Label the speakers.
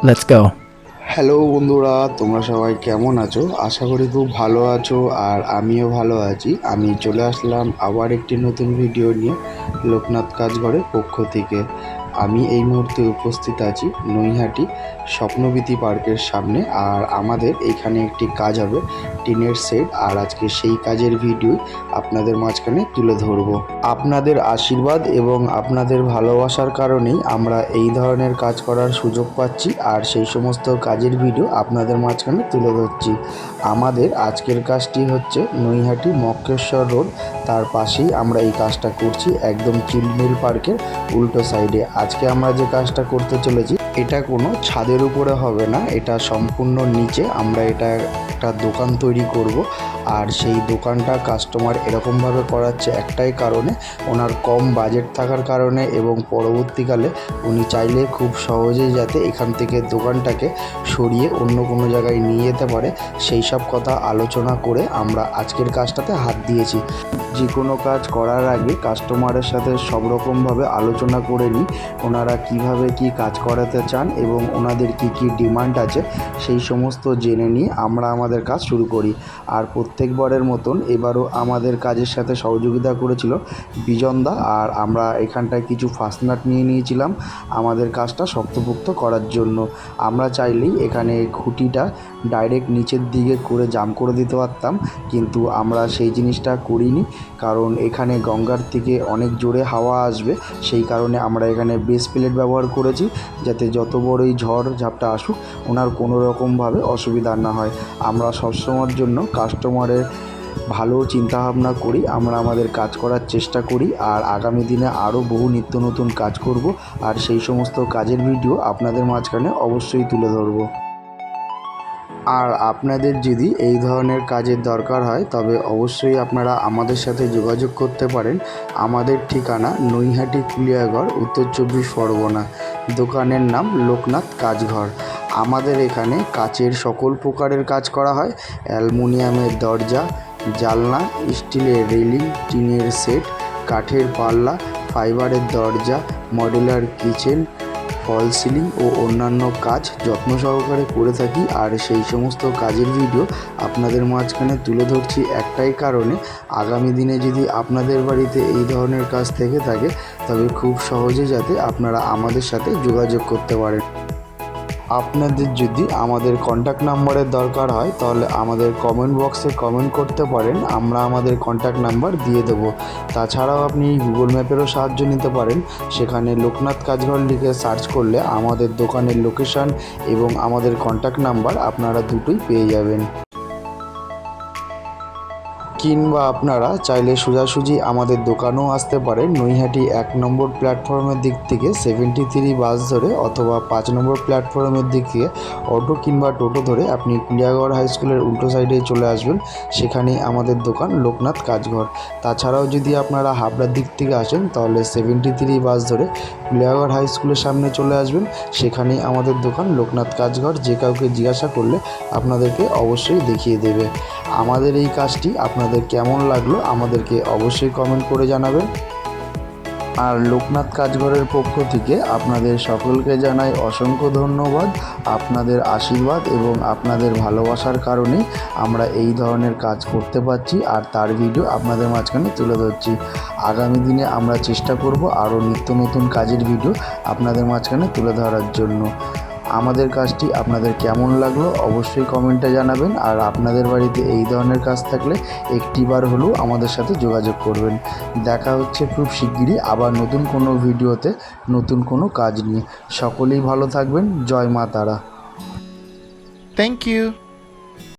Speaker 1: Let's go.
Speaker 2: Hello বন্ধুরা, তোমরা সবাই কেমন আছো? আশা করি খুব ভালো আছো আর আমিও ভালো আছি। আমি চলে আসলাম আবার একটি নতুন ভিডিও নিয়ে লোকনাথ কাজঘরের পক্ষ থেকে। আমি এই মুহূর্তে উপস্থিত আছি নৈহাটি স্বপ্নবীথি পার্কের সামনে। আর আমাদের এইখানে একটি কাজ হবে টিনের সেট, আর আজকে সেই কাজের ভিডিও আপনাদের মাঝখানে তুলে ধরবো। আপনাদের আশীর্বাদ এবং আপনাদের ভালোবাসার কারণেই আমরা এই ধরনের কাজ করার সুযোগ পাচ্ছি, আর সেই সমস্ত কাজের ভিডিও আপনাদের মাঝখানে তুলে ধরছি। আমাদের আজকের কাজটি হচ্ছে নৈহাটি মক্কেশ্বর রোড, তার পাশেই আমরা এই কাজটা করছি, একদম চিলমিল পার্কের উল্টো সাইডে। আজকে আমরা যে কাজটা করতে চলেছি এটা কোনো ছাদের উপরে হবে না, এটা সম্পূর্ণ নিচে। আমরা এটা একটা দোকান তৈরি করব, আর সেই দোকানটা কাস্টমার এরকমভাবে করাচ্ছে একটাই কারণে, ওনার কম বাজেট থাকার কারণে, এবং পরবর্তীকালে উনি চাইলে খুব সহজেই যাতে এখান থেকে দোকানটাকে সরিয়ে অন্য কোনো জায়গায় নিয়ে যেতে পারে, সেই সব কথা আলোচনা করে আমরা আজকের কাজটাতে হাত দিয়েছি। যে কোনো কাজ করার আগে কাস্টমারের সাথে সব রকমভাবে আলোচনা করে নিই, ওনারা কিভাবে কি কাজ করাতে চান এবং ওনাদের কি কি ডিমান্ড আছে সেই সমস্ত জেনে নিয়ে আমরা আমাদের কাজ শুরু করি। আর প্রত্যেকবারের মতন এবারও আমাদের কাজের সাথে সহযোগিতা করেছিল বিজনদা, আর আমরা এখানটায় কিছু ফাস্টনাট নিয়ে নিয়েছিলাম আমাদের কাজটা শক্তপোক্ত করার জন্য। আমরা চাইলেই এখানে খুঁটিটা ডাইরেক্ট নিচের দিকে করে জাম করে দিতে পারতাম, কিন্তু আমরা সেই জিনিসটা করিনি, কারণ এখানে গঙ্গার থেকে অনেক জোরে হাওয়া আসবে। সেই কারণে আমরা এখানে বেস প্লেট ব্যবহার করেছি, যাতে যত বড়ই ঝড় ঝাপটা আসুক ওনার কোনো রকমভাবে অসুবিধা না হয়। আমরা সবসময়ের জন্য কাস্টমারের ভালো চিন্তাভাবনা করি, আমরা আমাদের কাজ করার চেষ্টা করি, আর আগামী দিনে আরও বহু নিত্য নতুন কাজ করব, আর সেই সমস্ত কাজের ভিডিও আপনাদের মাঝখানে অবশ্যই তুলে ধরব। আর আপনাদের যদি এই ধরনের কাজের দরকার হয় তবে অবশ্যই আপনারা আমাদের সাথে যোগাযোগ করতে পারেন। আমাদের ঠিকানা নৈহাটি কুলিয়াঘর, উত্তর 24 পরগনা। দোকানের নাম লোকনাথ কাজঘর। আমাদের এখানে কাচের সকল প্রকারের কাজ করা হয়, অ্যালুমিনিয়ামের দরজা, জানলা, স্টিলের রেলিং, টিনের সেট, কাঠের পাল্লা, ফাইবারের দরজা, মডুলার কিচেন, ফল সিলিং ও অন্যান্য কাজ যত্ন সহকারে করে থাকি। আর সেই সমস্ত কাজের ভিডিও আপনাদের মাঝখানে তুলে ধরছি একটাই কারণে, আগামী দিনে যদি আপনাদের বাড়িতে এই ধরনের কাজ থেকে থাকে তবে খুব সহজে যাতে আপনারা আমাদের সাথে যোগাযোগ করতে পারেন। আপনাদের যদি আমাদের কন্ট্যাক্ট নাম্বারের দরকার হয় তাহলে আমাদের কমেন্ট বক্সে কমেন্ট করতে পারেন, আমরা আমাদের কন্ট্যাক্ট নাম্বার দিয়ে দেবো। তাছাড়াও আপনি গুগল ম্যাপেরও সাহায্য নিতে পারেন, সেখানে লোকনাথ কাজঘর লিখে সার্চ করলে আমাদের দোকানের লোকেশান এবং আমাদের কন্ট্যাক্ট নাম্বার আপনারা দুটোই পেয়ে যাবেন। কিংবা আপনারা চাইলে সোজাসুজি আমাদের দোকানেও আসতে পারেন। নৈহাটি 1 নম্বর প্ল্যাটফর্মের দিক থেকে 73 বাস ধরে, অথবা 5 নম্বর প্ল্যাটফর্মের দিক থেকে অটো কিংবা টোটো ধরে আপনি কুলিয়াঘর হাই স্কুলের উল্টো সাইডে চলে আসবেন, সেখানেই আমাদের দোকান লোকনাথ কাজঘর। তাছাড়াও যদি আপনারা হাবড়ার দিক থেকে আসেন তাহলে 73 বাস ধরে কুলিয়াঘর হাই স্কুলের সামনে চলে আসবেন, সেখানেই আমাদের দোকান লোকনাথ কাজঘর। যে কাউকে জিজ্ঞাসা করলে আপনাদেরকে অবশ্যই দেখিয়ে দেবে। আমাদের এই কাজটি আপনাদের কেমন লাগলো আমাদেরকে অবশ্যই কমেন্ট করে জানাবেন। আর লোকনাথ কাজঘরের পক্ষ থেকে আপনাদের সকলকে জানাই অসংখ্য ধন্যবাদ। আপনাদের আশীর্বাদ এবং আপনাদের ভালোবাসার কারণেই আমরা এই ধরনের কাজ করতে পারছি, আর তার ভিডিও আপনাদের মাঝখানে তুলে ধরছি। আগামী দিনে আমরা চেষ্টা করব আরও নিত্য নতুন কাজের ভিডিও আপনাদের মাঝখানে তুলে ধরার জন্য। আমাদের কাজটি আপনাদের কেমন লাগলো অবশ্যই কমেন্টে জানাবেন, আর আপনাদের বাড়িতে এই ধরনের কাজ থাকলে একটিবার হলেও আমাদের সাথে যোগাযোগ করবেন। দেখা হচ্ছে খুব শিগগিরই আবার নতুন কোনো ভিডিওতে, নতুন কোনো কাজ নিয়ে। সকলেই ভালো থাকবেন। জয় মা তারা।
Speaker 1: Thank you.